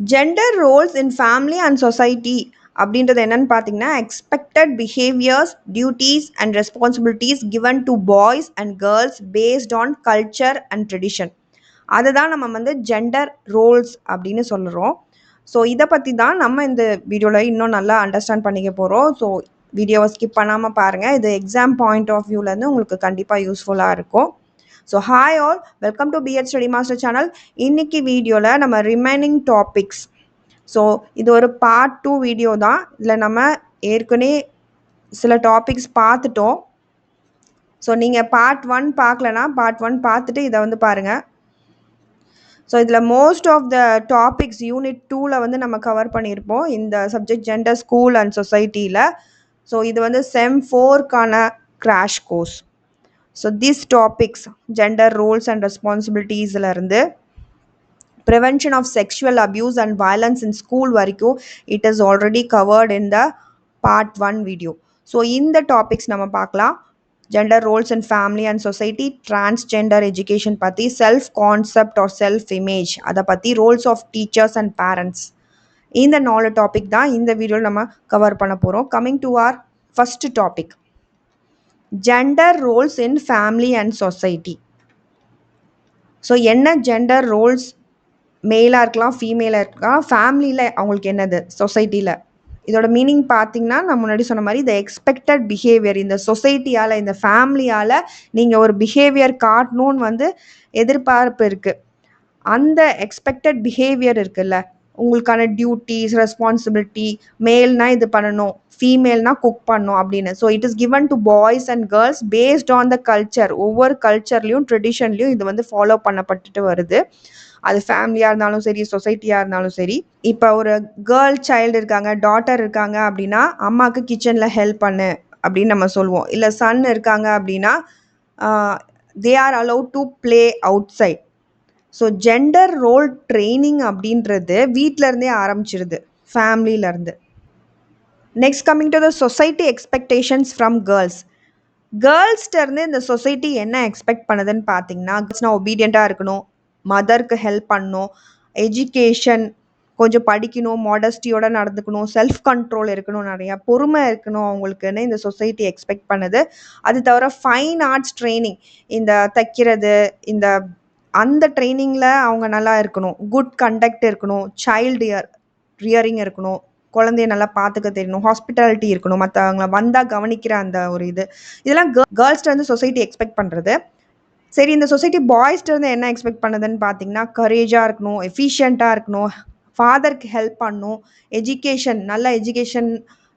Gender roles in family and society அப்படின்றது என்னன்னு பார்த்தீங்கன்னா expected behaviours duties and responsibilities given to boys and girls based on culture and tradition. அதை தான் நம்ம வந்து ஜெண்டர் ரோல்ஸ் அப்படின்னு சொல்கிறோம். ஸோ இதை பற்றி தான் நம்ம இந்த வீடியோவில் இன்னும் நல்லா அண்டர்ஸ்டாண்ட் பண்ணிக்க போகிறோம். ஸோ வீடியோவை ஸ்கிப் பண்ணாமல் பாருங்கள். இது எக்ஸாம் பாயிண்ட் ஆஃப் வியூலேருந்து உங்களுக்கு கண்டிப்பாக யூஸ்ஃபுல்லாக இருக்கும். So hi all, welcome to BEd study master channel. இன்னைக்கு வீடியோவில் நம்ம ரிமைனிங் டாபிக்ஸ், ஸோ இது ஒரு பார்ட் 2 வீடியோ தான். இதில் நம்ம ஏற்கனவே சில டாபிக்ஸ் பார்த்துட்டோம். ஸோ நீங்கள் பார்ட் 1 பார்க்கலனா பார்ட் 1 பார்த்துட்டு இதை வந்து பாருங்கள். ஸோ இதில் most of the topics unit 2ல் வந்து நம்ம கவர் பண்ணியிருப்போம் இந்த சப்ஜெக்ட் ஜெண்டர் ஸ்கூல் அண்ட் சொசைட்டியில். ஸோ இது வந்து செம் 4க்கான crash course. So these topics gender roles and responsibilities இருந்து prevention of sexual abuse and violence in school வரைக்கும் it is already covered in the part 1 video. So இந்த topics நம்ம பார்க்கலாம். gender roles in family and society, transgender education பற்றி, self concept or self image அதை பற்றி, roles of teachers and parents, இந்த 4 topic தான் இந்த வீடியோவில் நம்ம கவர் பண்ண போகிறோம். coming to our first topic, gender roles in family and society. So என்ன ஜெண்டர் ரோல்ஸ், மேலாக இருக்கலாம் ஃபீமேலாக இருக்கலாம், ஃபேமிலியில் அவங்களுக்கு என்னது, சொசைட்டியில் இதோட மீனிங் பார்த்தீங்கன்னா நான் முன்னாடி சொன்ன மாதிரி இந்த எக்ஸ்பெக்டட் பிஹேவியர், இந்த சொசைட்டியால் இந்த ஃபேமிலியால் நீங்கள் ஒரு பிஹேவியர் காட்டணும்னு வந்து எதிர்பார்ப்பு இருக்குது. அந்த எக்ஸ்பெக்டட் பிஹேவியர் இருக்குல்ல, உங்களுக்கான டியூட்டிஸ் ரெஸ்பான்சிபிலிட்டி, மேல்னா இது பண்ணணும், ஃபீமேல்னா குக் பண்ணணும் அப்படின்னு. So it is given to boys and girls based on the culture. ஒவ்வொரு கல்ச்சர்லையும் ட்ரெடிஷன்லையும் இது வந்து ஃபாலோ பண்ணப்பட்டுட்டு வருது. அது ஃபேமிலியாக இருந்தாலும் சரி, சொசைட்டியாக இருந்தாலும் சரி. இப்போ ஒரு கேர்ள் சைல்டு இருக்காங்க, டாட்டர் இருக்காங்க அப்படின்னா அம்மாவுக்கு கிச்சனில் ஹெல்ப் பண்ணு அப்படின்னு நம்ம சொல்லுவோம். இல்லை சன் இருக்காங்க அப்படின்னா they are allowed to play outside. So gender role training அப்படின்றது வீட்டிலருந்தே ஆரம்பிச்சிருது, ஃபேமிலியிலேருந்து. Next coming to the society expectations from girls. கேர்ள்ஸ்டேருந்து இந்த சொசைட்டி என்ன எக்ஸ்பெக்ட் பண்ணுதுன்னு பார்த்தீங்கன்னா, கேர்ள்ஸ்னால் ஒபீடியண்ட்டாக இருக்கணும், மதருக்கு ஹெல்ப் பண்ணணும், எஜுகேஷன் கொஞ்சம் படிக்கணும், மாடஸ்டியோடு நடந்துக்கணும், செல்ஃப் கண்ட்ரோல் இருக்கணும், நிறையா பொறுமை இருக்கணும் அவங்களுக்குன்னு இந்த சொசைட்டி எக்ஸ்பெக்ட் பண்ணுது. அது தவிர ஃபைன் ஆர்ட்ஸ் ட்ரைனிங், இந்த தைக்கிறது, இந்த அந்த ட்ரைனிங்கில் அவங்க நல்லா இருக்கணும், குட் கண்டக்ட் இருக்கணும், சைல்டு ரியரிங் இருக்கணும், குழந்தைய நல்லா பார்த்துக்க தெரியணும், ஹாஸ்பிட்டாலிட்டி இருக்கணும், மற்றவங்களை வந்தால் கவனிக்கிற அந்த ஒரு இதெல்லாம் கேர்ள்ஸ்டேருந்து சொசைட்டி எக்ஸ்பெக்ட் பண்ணுறது. சரி, இந்த சொசைட்டி பாய்ஸ்டேருந்து என்ன எக்ஸ்பெக்ட் பண்ணுதுன்னு பார்த்தீங்கன்னா, கரேஜாக இருக்கணும், எஃபிஷியண்ட்டாக இருக்கணும், ஃபாதருக்கு ஹெல்ப் பண்ணணும், எஜுகேஷன் நல்ல எஜுகேஷன்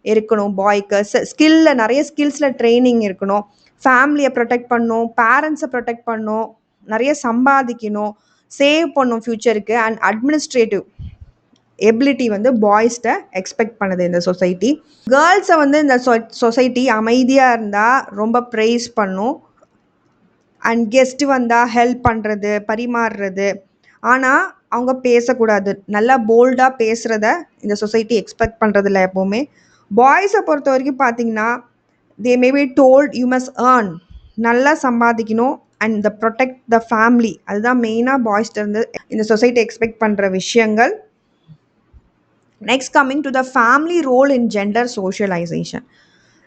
இருக்கணும், பாய்க்கு ஸ்கில்லில் நிறைய ஸ்கில்ஸில் ட்ரைனிங் இருக்கணும், ஃபேமிலியை ப்ரொடெக்ட் பண்ணணும், பேரண்ட்ஸை ப்ரொடெக்ட் பண்ணணும், நிறைய சம்பாதிக்கணும், சேவ் பண்ணும் ஃப்யூச்சருக்கு, அண்ட் அட்மினிஸ்ட்ரேட்டிவ் எபிலிட்டி வந்து பாய்ஸ்கிட்ட எக்ஸ்பெக்ட் பண்ணுது இந்த சொசைட்டி. கேர்ள்ஸை வந்து இந்த சொசைட்டி அமைதியாக இருந்தால் ரொம்ப ப்ரைஸ் பண்ணும், அண்ட் கெஸ்ட்டு வந்தால் ஹெல்ப் பண்ணுறது, பரிமாறுறது. ஆனால் அவங்க பேசக்கூடாது, நல்லா போல்டாக பேசுகிறத இந்த சொசைட்டி எக்ஸ்பெக்ட் பண்ணுறதில்ல எப்போவுமே. பாய்ஸை பொறுத்த வரைக்கும் பார்த்தீங்கன்னா, they may be told you must earn, நல்லா சம்பாதிக்கணும், and the protect the family. அதுதான் மெயினாக பாய்ஸ்டேருந்து இந்த சொசைட்டி எக்ஸ்பெக்ட் பண்ணுற விஷயங்கள். Next coming to the family role in gender socialisation.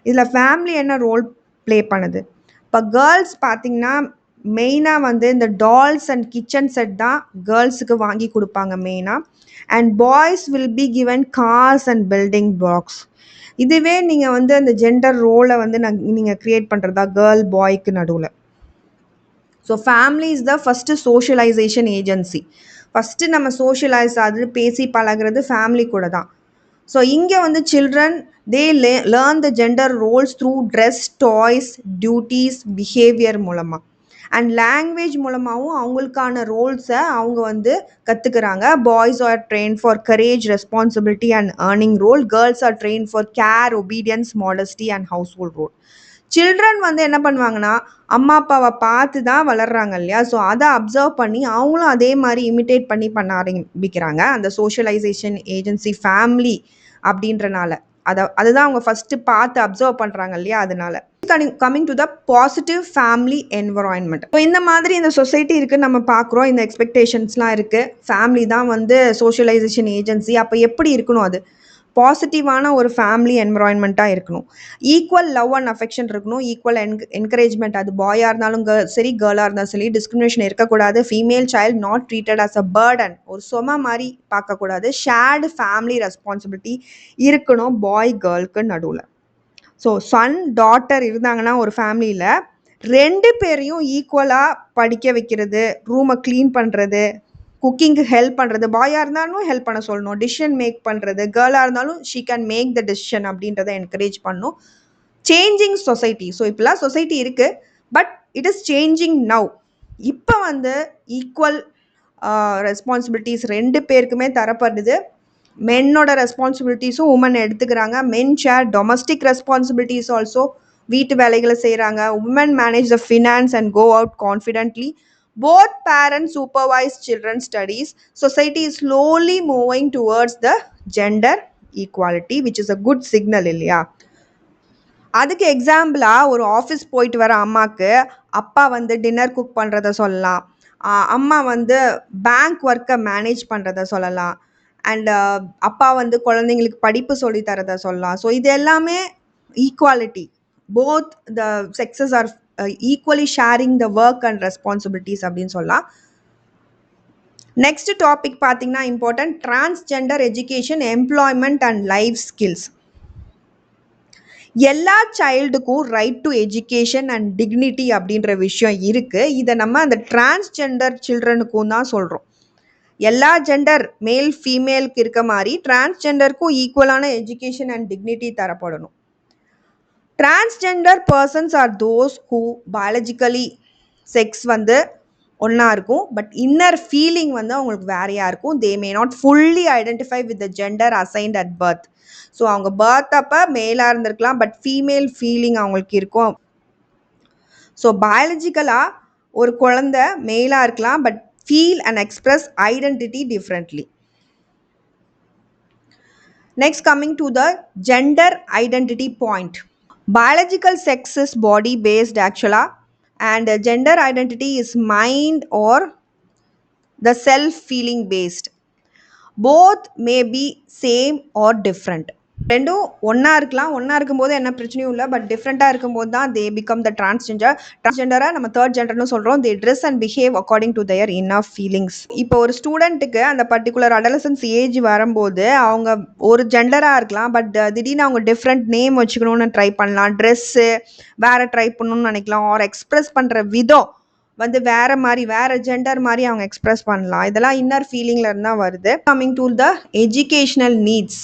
இதில் ஃபேமிலி என்ன ரோல் ப்ளே பண்ணுது? இப்போ கேர்ள்ஸ் பார்த்திங்கன்னா மெயினாக வந்து இந்த டால்ஸ் அண்ட் கிச்சன் செட் தான் கேர்ள்ஸுக்கு வாங்கி கொடுப்பாங்க மெயினாக. And boys will be given cars and building blocks. இதுவே நீங்கள் வந்து அந்த ஜெண்டர் ரோலை வந்து நீங்கள் க்ரியேட் பண்ணுறதா கேர்ள் பாய்க்கு நடுவில். So family is the first socialisation agency. First நம்ம சோஷியலைஸ் அது பேசி பழகிறது ஃபேமிலி கூட தான். ஸோ இங்கே வந்து children they learn the gender roles through dress, toys, duties, behaviour மூலமாக, அண்ட் லாங்குவேஜ் மூலமாகவும் அவங்களுக்கான ரோல்ஸை அவங்க வந்து கற்றுக்குறாங்க. Boys are train for courage, responsibility and earning role. Girls are train for care, obedience, modesty and household role. Children வந்து என்ன பண்ணுவாங்கன்னா, அம்மா அப்பாவை பார்த்து தான் வளர்கிறாங்க இல்லையா? ஸோ அதை அப்சர்வ் பண்ணி அவங்களும் அதே மாதிரி இமிட்டேட் பண்ண ஆரம்பிக்கிறாங்க. அந்த சோஷியலைசேஷன் ஏஜென்சி ஃபேமிலி அப்படின்றனால அதுதான் அவங்க ஃபஸ்ட்டு பார்த்து அப்சர்வ் பண்ணுறாங்க இல்லையா? அதனால coming to the positive family environment. So இந்த மாதிரி இந்த சொசைட்டி இருக்குது, நம்ம பார்க்குறோம், இந்த எக்ஸ்பெக்டேஷன்ஸ்லாம் இருக்குது. ஃபேமிலி தான் வந்து சோஷியலைசேஷன் ஏஜென்சி. அப்போ எப்படி இருக்கணும்? அது பாசிட்டிவான ஒரு ஃபேமிலி என்வரான்மெண்ட்டாக இருக்கணும். ஈக்குவல் லவ் அண்ட் அஃபெக்ஷன் இருக்கணும். ஈக்குவல் என்கரேஜ்மெண்ட், அது பாயாக இருந்தாலும் சரி, கேர்ளாக இருந்தாலும் சரி. டிஸ்கிரிமினேஷன் இருக்கக்கூடாது. Female child not treated as a burden, ஒரு சும மாதிரி பார்க்கக்கூடாது. ஷேர்டு ஃபேமிலி ரெஸ்பான்சிபிலிட்டி இருக்கணும் பாய் கேர்ளுக்கு நடுவில். ஸோ சன் டாட்டர் இருந்தாங்கன்னா ஒரு ஃபேமிலியில் 2 பேரையும் ஈக்குவலாக படிக்க வைக்கிறது, ரூமை க்ளீன் பண்ணுறது, குக்கிங்க்கு ஹெல்ப் பண்ணுறது, பாயாக இருந்தாலும் ஹெல்ப் பண்ண சொல்லணும். டிசிஷன் மேக் பண்ணுறது, கேர்ளாக இருந்தாலும் she can make the decision அப்படின்றத என்கரேஜ் பண்ணணும். Changing society. ஸோ இப்போலாம் சொசைட்டி இருக்குது, but it is changing now. இப்போ வந்து ஈக்குவல் ரெஸ்பான்சிபிலிட்டிஸ் 2 பேருக்குமே தரப்படுது. மென்னோட ரெஸ்பான்சிபிலிட்டிஸும் உமன் எடுத்துக்கிறாங்க. Men share domestic responsibilities also. வீட்டு வேலைகளை செய்கிறாங்க. Woman manage the finance and go out confidently. Both parents supervise children's studies. Society is slowly moving towards the gender equality, which is a good signal இல்லையா? அதுக்கு எக்ஸாம்பிளாக ஒரு office போயிட்டு வர அம்மாவுக்கு அப்பா வந்து டின்னர் குக் பண்ணுறத சொல்லலாம். அம்மா வந்து பேங்க் ஒர்க்கை மேனேஜ் பண்ணுறத சொல்லலாம். அண்ட் அப்பா வந்து குழந்தைங்களுக்கு படிப்பு சொல்லித்தரதை சொல்லலாம். ஸோ இது எல்லாமே equality. Both the sexes are equally sharing the work and responsibilities அப்படின்னு சொல்லலாம். நெக்ஸ்ட் டாபிக் பார்த்தீங்கன்னா important, transgender education, employment and life skills. எல்லா சைல்டுக்கும் right to education and dignity அப்படின்ற விஷயம் இருக்குது. இதை நம்ம அந்த டிரான்ஸ்ஜெண்டர் சில்ட்ரனுக்கும் தான் சொல்கிறோம். எல்லா ஜெண்டர் மேல் ஃபீமேலுக்கு இருக்க மாதிரி டிரான்ஸ்ஜெண்டருக்கும் ஈக்குவலான எஜுகேஷன் அண்ட் டிக்னிட்டி தரப்படணும். Transgender persons are those who biologically sex வந்து ஒன்றா இருக்கும், பட் இன்னர் ஃபீலிங் வந்து அவங்களுக்கு வேறையாக இருக்கும். They may not fully identify with the gender assigned at birth. So அவங்க பர்த் அப்போ மேலாக இருந்திருக்கலாம், பட் ஃபீமேல் ஃபீலிங் அவங்களுக்கு இருக்கும். ஸோ பயாலஜிக்கலாக ஒரு குழந்தை மேலாக இருக்கலாம், but feel and express identity differently. Next, coming to the gender identity point. Biological sex is body based actually, and gender identity is mind or the self feeling based. Both may be same or different. ரெண்டும் ஒன்றா இருக்கலாம். ஒன்றா இருக்கும்போது என்ன பிரச்சனையும் இல்லை, but டிஃப்ரெண்ட்டாக இருக்கும்போது தான் தே பிகம் த டிரான்ஸ்ஜெண்டராக நம்ம தேர்ட் ஜெண்டர்னு சொல்கிறோம். They dress and behave according to their inner feelings. இப்போ ஒரு ஸ்டூடெண்ட்டுக்கு அந்த பர்டிகுலர் அடலசன்ஸ் ஏஜ் வரும்போது அவங்க ஒரு ஜெண்டராக இருக்கலாம், பட் திடீர்னு அவங்க டிஃப்ரெண்ட் நேம் வச்சுக்கணும்னு ட்ரை பண்ணலாம். ட்ரெஸ்ஸு வேறு ட்ரை பண்ணணும்னு நினைக்கலாம். ஆர் எக்ஸ்ப்ரெஸ் பண்ணுற விதம் வந்து வேறு மாதிரி, வேறு ஜெண்டர் மாதிரி அவங்க எக்ஸ்ப்ரெஸ் பண்ணலாம். இதெல்லாம் இன்னர் ஃபீலிங்கில் இருந்தால் வருது. Coming to the educational needs.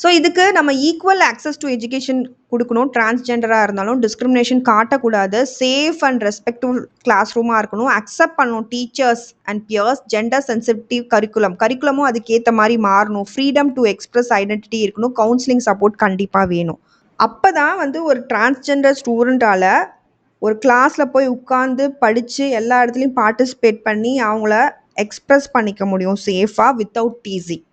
So இதுக்கு நம்ம ஈக்குவல் ஆக்சஸ் டு எஜுகேஷன் கொடுக்கணும். டிரான்ஸ்ஜெண்டராக இருந்தாலும் டிஸ்கிரிமினேஷன் காட்டக்கூடாது. சேஃப் அண்ட் ரெஸ்பெக்டிவ் கிளாஸ் ரூமாக இருக்கணும். அக்செப்ட் பண்ணணும் teachers and peers. Gender sensitive கரிக்குலமும் அதுக்கேற்ற மாதிரி மாறணும். ஃப்ரீடம் டு எக்ஸ்பிரஸ் ஐடென்டிட்டி இருக்கணும். கவுன்சிலிங் சப்போர்ட் கண்டிப்பாக வேணும். அப்போ தான் வந்து ஒரு டிரான்ஸ்ஜெண்டர் ஸ்டூடெண்ட்டால் ஒரு கிளாஸில் போய் உட்காந்து படித்து எல்லா இடத்துலையும் பார்ட்டிசிபேட் பண்ணி அவங்கள எக்ஸ்ப்ரெஸ் பண்ணிக்க முடியும் சேஃபாக, without teasing.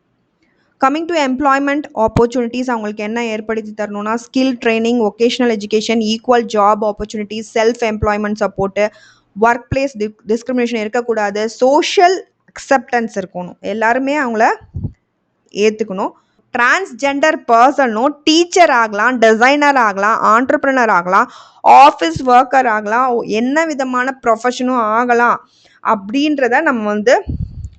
Coming to employment opportunities, அவங்களுக்கு என்ன ஏற்படுத்தி தரணும்னா skill training, vocational education, equal job opportunities, self employment support, workplace discrimination இருக்கக்கூடாது, சோஷியல் அக்செப்டன்ஸ் இருக்கணும். எல்லாருமே அவங்கள ஏற்றுக்கணும். டிரான்ஸ்ஜெண்டர் பர்சனும் டீச்சர் ஆகலாம், டிசைனர் ஆகலாம், ஆண்டர்ப்ரனர் ஆகலாம், ஆஃபீஸ் ஒர்க்கர் ஆகலாம், என்ன விதமான ப்ரொஃபஷனும் ஆகலாம் அப்படின்றத நம்ம வந்து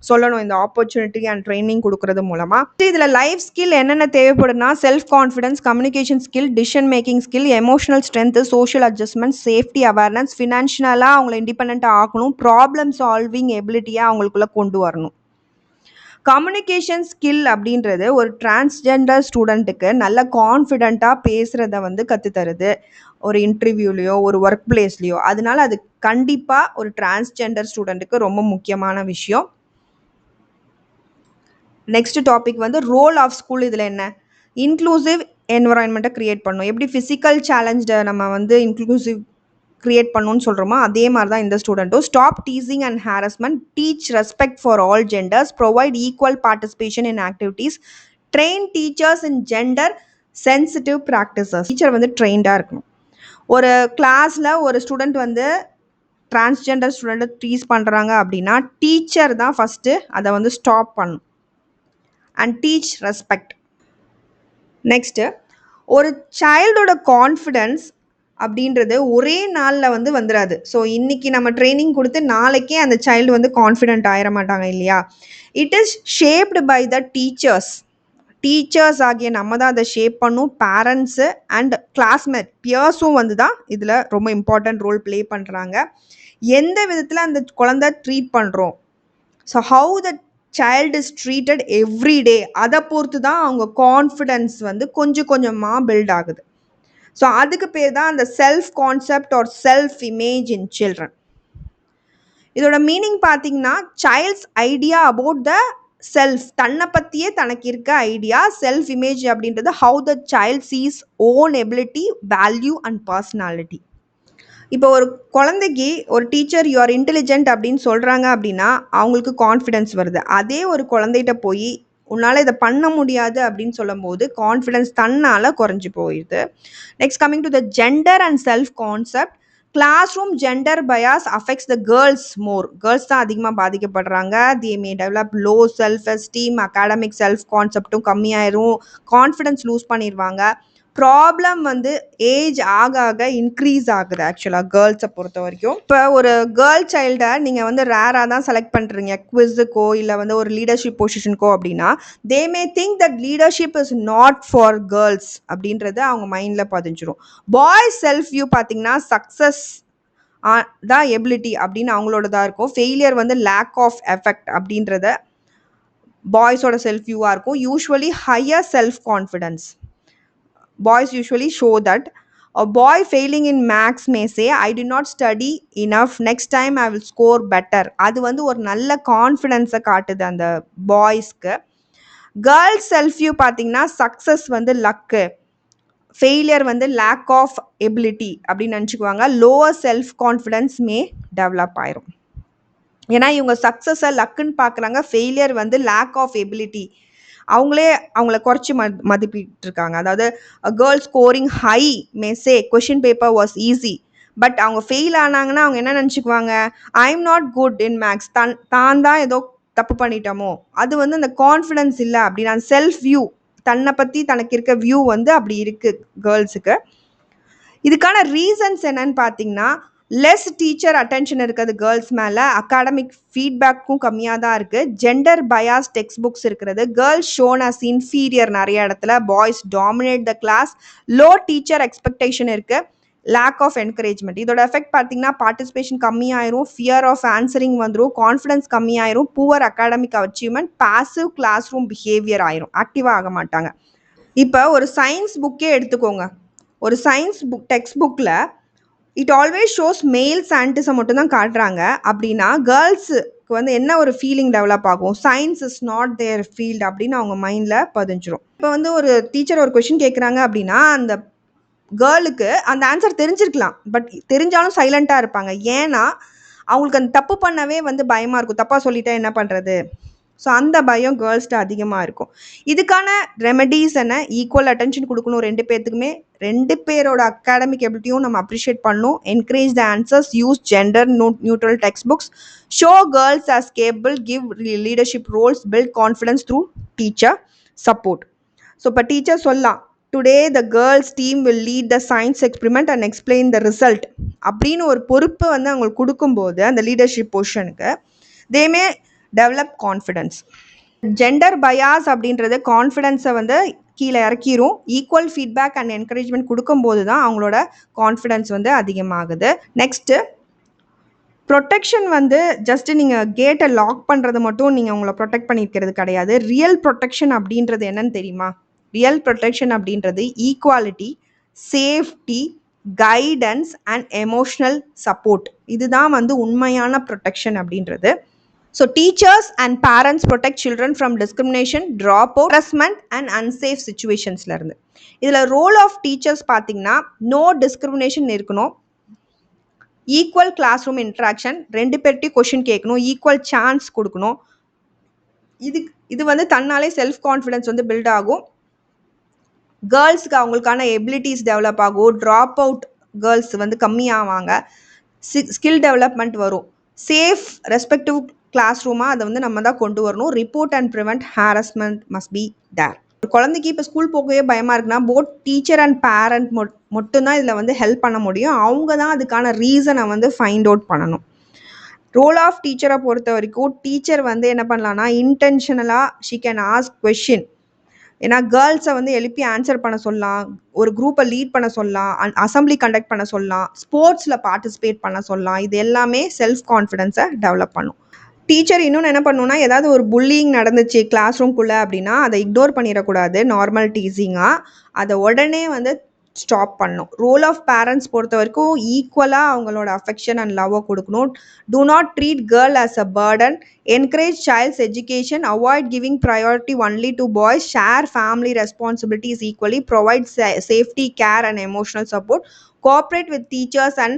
சொல்லணும் இந்த ஆப்பர்ச்சுனிட்டி அண்ட் ட்ரைனிங் கொடுக்கறது மூலமாக. இதில் லைஃப் ஸ்கில் என்னென்ன தேவைப்படுதுன்னா self confidence, communication skill, decision making skill, emotional strength, social adjustment, safety awareness, ஃபினான்ஷியலாக அவங்களை இண்டிபெண்ட்டாக ஆக்கணும், ப்ராப்ளம் சால்விங் எபிலிட்டியை அவங்களுக்குள்ளே கொண்டு வரணும். கம்யூனிகேஷன் ஸ்கில் அப்படின்றது ஒரு டிரான்ஸ்ஜெண்டர் ஸ்டூடெண்ட்டுக்கு நல்ல கான்ஃபிடெண்ட்டாக பேசுகிறத வந்து கற்றுத்தருது, ஒரு இன்டர்வியூலையோ ஒரு ஒர்க் பிளேஸ்லையோ. அதனால அது கண்டிப்பாக ஒரு டிரான்ஸ்ஜெண்டர் ஸ்டூடெண்ட்டுக்கு ரொம்ப முக்கியமான விஷயம். நெக்ஸ்ட் டாபிக் வந்து ரோல் ஆஃப் ஸ்கூல். இதில் என்ன, இன்க்ளூசிவ் என்வரான்மெண்ட்டை க்ரியேட் பண்ணணும். எப்படி ஃபிசிக்கல் சேலஞ்சை நம்ம வந்து இன்க்ளூசிவ் க்ரியேட் பண்ணணும்னு சொல்கிறோமோ அதே மாதிரி தான் இந்த ஸ்டூடெண்ட்டும். Stop teasing and harassment, teach respect for all genders, provide equal participation in activities, train teachers in gender sensitive practices. Teacher வந்து ட்ரெயின்டாக இருக்கணும். ஒரு கிளாஸில் ஒரு ஸ்டூடெண்ட் வந்து டிரான்ஸ்ஜெண்டர் ஸ்டூடெண்ட்டை ட்ரீஸ் பண்ணுறாங்க அப்படின்னா டீச்சர் தான் ஃபஸ்ட்டு அதை வந்து ஸ்டாப் பண்ணும் அண்ட் டீச் ரெஸ்பெக்ட். நெக்ஸ்ட்டு, ஒரு சைல்டோட கான்ஃபிடென்ஸ் அப்படின்றது ஒரே நாளில் வந்து வந்துடாது. ஸோ இன்றைக்கி நம்ம ட்ரைனிங் கொடுத்து நாளைக்கே அந்த சைல்டு வந்து கான்ஃபிடென்ட் ஆயிட மாட்டாங்க இல்லையா? It is shaped by the teachers ஆகிய நம்ம தான் அதை ஷேப் பண்ணும். பேரண்ட்ஸு அண்ட் கிளாஸ்மேட் பியர்ஸும் வந்து தான் இதில் ரொம்ப இம்பார்ட்டன்ட் ரோல் ப்ளே பண்ணுறாங்க. எந்த விதத்தில் அந்த குழந்தை ட்ரீட் பண்ணுறோம், so how the child is treated every day, அதை பொறுத்து தான் அவங்க கான்ஃபிடென்ஸ் வந்து கொஞ்சம் கொஞ்சமாக பில்ட் ஆகுது. ஸோ அதுக்கு பேர் தான் அந்த self concept or self image in children. இதோட மீனிங் பார்த்தீங்கன்னா child's idea about the self, தன்னை பற்றியே தனக்கு இருக்க ஐடியா. செல்ஃப் இமேஜ் அப்படின்றது how the child sees own ability, value and personality. இப்போ ஒரு குழந்தைக்கு ஒரு டீச்சர் யூ ஆர் இன்டெலிஜென்ட் அப்படின்னு சொல்கிறாங்க அப்படின்னா அவங்களுக்கு கான்ஃபிடென்ஸ் வருது. அதே ஒரு குழந்தைகிட்ட போய் உன்னால் இதை பண்ண முடியாது அப்படின்னு சொல்லும் போது கான்ஃபிடென்ஸ் தன்னால் குறைஞ்சி போயிடுது. Next, coming to the gender and self concept. Classroom gender bias affects the girls more. Girls தான் அதிகமாக பாதிக்கப்படுறாங்க. They may develop low self esteem, academic self கான்செப்டும் கம்மியாயிரும், கான்ஃபிடென்ஸ் லூஸ் பண்ணிடுவாங்க. ப்ராப்ளம் வந்து ஏஜ் ஆக ஆக இன்க்ரீஸ் ஆகுது ஆக்சுவலாக கேர்ள்ஸை பொறுத்த வரைக்கும். இப்போ ஒரு கேர்ள் சைல்டை நீங்கள் வந்து ரேராக தான் செலக்ட் பண்ணுறீங்க குவிஸுக்கோ இல்லை வந்து ஒரு லீடர்ஷிப் பொசிஷனுக்கோ அப்படின்னா they may think that leadership is not for girls அப்படின்றது அவங்க மைண்டில் பதிஞ்சிரும். பாய்ஸ் செல்ஃப் வியூ பார்த்தீங்கன்னா சக்ஸஸ் தான் எபிலிட்டி அப்படின்னு அவங்களோட தான் இருக்கும். ஃபெயிலியர் வந்து லேக் ஆஃப் எஃபெக்ட் அப்படின்றத பாய்ஸோட செல்ஃப் வியூவாக இருக்கும். Usually higher self confidence. Boys usually show that. A boy failing in maths may say, I did not study enough, next time I will score better. அது வந்து ஒரு நல்ல கான்ஃபிடென்ஸை காட்டுது அந்த பாய்ஸ்க்கு. Girls self view பார்த்தீங்கன்னா success வந்து luck, failure வந்து lack of ability அப்படின்னு நினச்சிக்குவாங்க. லோவர் செல்ஃப் கான்ஃபிடென்ஸ் மே டெவலப் ஆயிரும். ஏன்னா இவங்க சக்ஸஸை லக்குன்னு பார்க்குறாங்க, ஃபெயிலியர் வந்து லேக் ஆஃப் எபிலிட்டி, அவங்களே அவங்கள குறைச்சி மதிப்பிட்டு இருக்காங்க. அதாவது girl scoring high may say question paper was easy, but அவங்க ஃபெயில் ஆனாங்கன்னா அவங்க என்ன நினச்சிக்குவாங்க, I am not good in maths, தான் ஏதோ தப்பு பண்ணிட்டோமோ. அது வந்து அந்த கான்ஃபிடென்ஸ் இல்லை அப்படின்னா செல்ஃப் வியூ, தன்னை பற்றி தனக்கு இருக்க வியூ வந்து அப்படி இருக்குது கேர்ள்ஸுக்கு. இதுக்கான ரீசன்ஸ் என்னன்னு பார்த்தீங்கன்னா லெஸ் டீச்சர் அட்டென்ஷன் இருக்குது கேர்ள்ஸ் மேலே, அகாடமிக் ஃபீட்பேக்கும் கம்மியாக தான் இருக்குது, ஜெண்டர் பயாஸ் டெக்ஸ்ட் புக்ஸ் இருக்கிறது, கேர்ள்ஸ் ஷோன் அஸ் இன்ஃபீரியர் நிறைய இடத்துல, boys dominate the class, low teacher expectation இருக்குது, லேக் ஆஃப் என்கரேஜ்மெண்ட். இதோட எஃபெக்ட் பார்த்தீங்கன்னா பார்ட்டிசிபேஷன் கம்மியாயிரும், ஃபியர் ஆஃப் ஆன்சரிங் வந்துடும், கான்ஃபிடன்ஸ் கம்மியாயிரும், poor academic achievement, passive classroom behaviour ஆயிரும், ஆக்டிவாக ஆக மாட்டாங்க. இப்போ ஒரு சயின்ஸ் புக்கே எடுத்துக்கோங்க. ஒரு சயின்ஸ் புக் டெக்ஸ்ட் புக்கில் இட் ஆல்வேஸ் ஷோஸ் மேல் சயின்டிஸ்டை மட்டும் தான் காட்டுறாங்க அப்படின்னா கேர்ள்ஸுக்கு வந்து என்ன ஒரு ஃபீலிங் டெவலப் ஆகும், science is not their field அப்படின்னு அவங்க மைண்டில் பதிஞ்சிரும். இப்போ வந்து ஒரு டீச்சர் ஒரு கொஷின் கேட்குறாங்க அப்படின்னா அந்த கேர்ளுக்கு அந்த ஆன்சர் தெரிஞ்சிருக்கலாம், பட் தெரிஞ்சாலும் சைலண்ட்டாக இருப்பாங்க. ஏன்னா அவங்களுக்கு அந்த தப்பு பண்ணவே வந்து பயமாக இருக்கும், தப்பாக சொல்லிட்டா என்ன பண்ணுறது. ஸோ அந்த பயம் கேர்ள்ஸ்ட்டு அதிகமாக இருக்கும். இதுக்கான ரெமெடிஸ் என்ன, ஈக்குவல் அட்டென்ஷன் கொடுக்கணும் ரெண்டு பேர்த்துக்குமே, ரெண்டு பேரோட அகாடமிக் எபிலிட்டியும் நம்ம அப்ரிஷியேட் பண்ணணும், encourage the answers, use gender neutral text books, show girls as capable, give leadership roles, build confidence through teacher support. So இப்போ டீச்சர் சொல்லலாம், today the girls team will lead the science experiment and explain the result அப்படின்னு ஒரு பொறுப்பு வந்து அவங்களுக்கு கொடுக்கும்போது அந்த leadership பொசிஷனுக்கு they may develop confidence. Gender bias அப்படின்றது கான்ஃபிடென்ஸை வந்து கீழே இறக்கிரும். ஈக்குவல் ஃபீட்பேக் அண்ட் என்கரேஜ்மெண்ட் கொடுக்கும்போது தான் அவங்களோட கான்ஃபிடென்ஸ் வந்து அதிகமாகுது. நெக்ஸ்ட்டு, ப்ரொடெக்ஷன் வந்து ஜஸ்ட்டு நீங்கள் கேட்டை லாக் பண்ணுறது மட்டும் நீங்கள் உங்களை ப்ரொடெக்ட் பண்ணிக்கிறது கிடையாது. ரியல் ப்ரொடெக்ஷன் அப்படின்றது என்னன்னு தெரியுமா? ரியல் ப்ரொடெக்ஷன் அப்படின்றது equality, safety, guidance and emotional support. இதுதான் வந்து உண்மையான ப்ரொடெக்ஷன் அப்படின்றது. So teachers and parents protect children from discrimination, dropout, harassment and unsafe situationsல இருந்து. இதில் ரோல் ஆஃப் டீச்சர்ஸ் பார்த்தீங்கன்னா நோ டிஸ்கிரிமினேஷன் இருக்கணும், ஈக்குவல் கிளாஸ் ரூம் இன்ட்ராக்ஷன், ரெண்டு பேர்ட்டையும் கொஷின் கேட்கணும், ஈக்குவல் சான்ஸ் கொடுக்கணும். இது வந்து தன்னாலே செல்ஃப் கான்ஃபிடென்ஸ் வந்து பில்ட் ஆகும், கேர்ள்ஸுக்கு அவங்களுக்கான எபிலிட்டிஸ் டெவலப் ஆகும், ட்ராப் அவுட் கேர்ள்ஸ் வந்து கம்மியாவாங்க. ஸ்கில் டெவலப்மெண்ட் வரும். சேஃப் ரெஸ்பெக்டிவ் கிளாஸ் ரூமாக அதை வந்து நம்ம தான் கொண்டு வரணும். Report and prevent harassment must be there. ஒரு குழந்தைக்கு இப்போ ஸ்கூல் போகவே பயமாக இருக்குன்னா போத் டீச்சர் அண்ட் பேரண்ட் மட்டும்தான் இதில் வந்து ஹெல்ப் பண்ண முடியும். அவங்க தான் அதுக்கான ரீசனை வந்து ஃபைண்ட் அவுட் பண்ணணும். ரோல் ஆஃப் டீச்சரை பொறுத்த வரைக்கும் டீச்சர் வந்து என்ன பண்ணலான்னா இன்டென்ஷனலாக ஷீ கேன் ஆஸ்க் கொஷின். ஏன்னா கேர்ள்ஸை வந்து எழுப்பி ஆன்சர் பண்ண சொல்லலாம், ஒரு குரூப்பை லீட் பண்ண சொல்லலாம், அசம்பிளி கண்டக்ட் பண்ண சொல்லலாம், ஸ்போர்ட்ஸில் பார்ட்டிசிபேட் பண்ண சொல்லலாம். இது எல்லாமே செல்ஃப் கான்ஃபிடென்ஸை டெவலப் பண்ணும். டீச்சர் இன்னொன்று என்ன பண்ணணும்னா ஏதாவது ஒரு புல்லிங் நடந்துச்சு கிளாஸ் ரூம்குள்ளே அப்படின்னா அதை இக்னோர் பண்ணிடக்கூடாது. நார்மல் டீசிங்காக அதை உடனே வந்து ஸ்டாப் பண்ணணும். ரோல் ஆஃப் பேரண்ட்ஸ் பொறுத்த வரைக்கும் ஈக்குவலாக அவங்களோட அஃபெக்ஷன் அண்ட் லவ்வை கொடுக்கணும். Do not treat girl as a burden. Encourage child's education. Avoid giving priority only to boys. Share family responsibilities equally. Provide safety, care, and emotional support. Cooperate with teachers and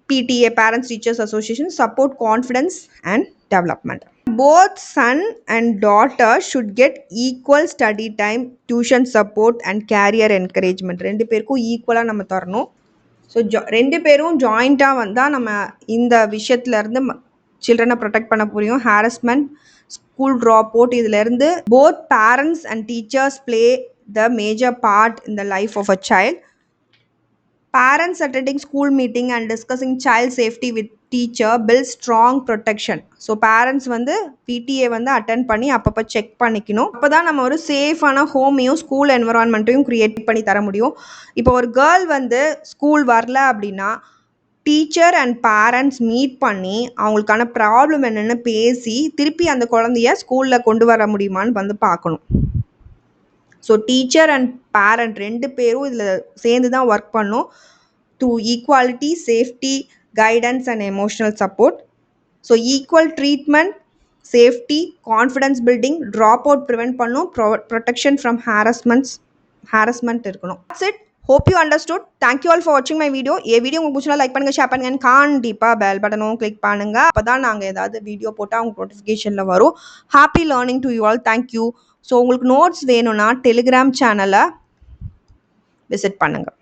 PTA, Parents Teachers Association. Support confidence and development. Both son and daughter should get equal study time, tuition support, and career encouragement. ரெண்டு பேருக்கும் ஈக்குவலாக நம்ம தரணும். So ரெண்டு பேரும் ஜாயிண்ட்டாக வந்தால் நம்ம இந்த விஷயத்துலேருந்து சில்ட்ரனை ப்ரொடெக்ட் பண்ண முடியும். ஹாரஸ்மெண்ட், ஸ்கூல் ட்ராப் அவுட், இதிலேருந்து both parents and teachers play the major part in the life of a child. Parents attending school meeting and discussing child safety with teacher build strong protection. So parents வந்து PTA வந்து attend பண்ணி அப்பப்போ check பண்ணிக்கணும். அப்போ தான் நம்ம ஒரு சேஃபான ஹோமையும் ஸ்கூல் என்வரான்மெண்ட்டையும் க்ரியேட் பண்ணி தர முடியும். இப்போ ஒரு கேர்ள் வந்து ஸ்கூல் வரல அப்படின்னா டீச்சர் அண்ட் பேரண்ட்ஸ் மீட் பண்ணி அவங்களுக்கான ப்ராப்ளம் என்னென்னு பேசி திருப்பி அந்த குழந்தைய ஸ்கூலில் கொண்டு வர முடியுமான்னு வந்து பார்க்கணும். ஸோ டீச்சர் அண்ட் பேரண்ட் ரெண்டு பேரும் இதில் சேர்ந்து தான் ஒர்க் பண்ணும். Through equality, safety, guidance and emotional support. So equal treatment, safety, confidence building, drop out prevent பண்ணும், ப்ரொடெக்ஷன் ஃப்ரம் ஹாரஸ்மெண்ட் இருக்கணும். That's it. Hope you understood. Thank you all for watching my video. ये video உங்களுக்கு பிடிச்சா like பண்ணுங்க, share பண்ணுங்க, கண்டிப்பாக bell பட்டனும் click பண்ணுங்க. அப்போ தான் நாங்கள் ஏதாவது வீடியோ போட்டால் உங்களுக்கு நோட்டிஃபிகேஷனில் வரும். Happy learning to you all. Thank you. So உங்களுக்கு நோட்ஸ் வேணும்னா டெலிகிராம் சேனலை விசிட் பண்ணுங்கள்.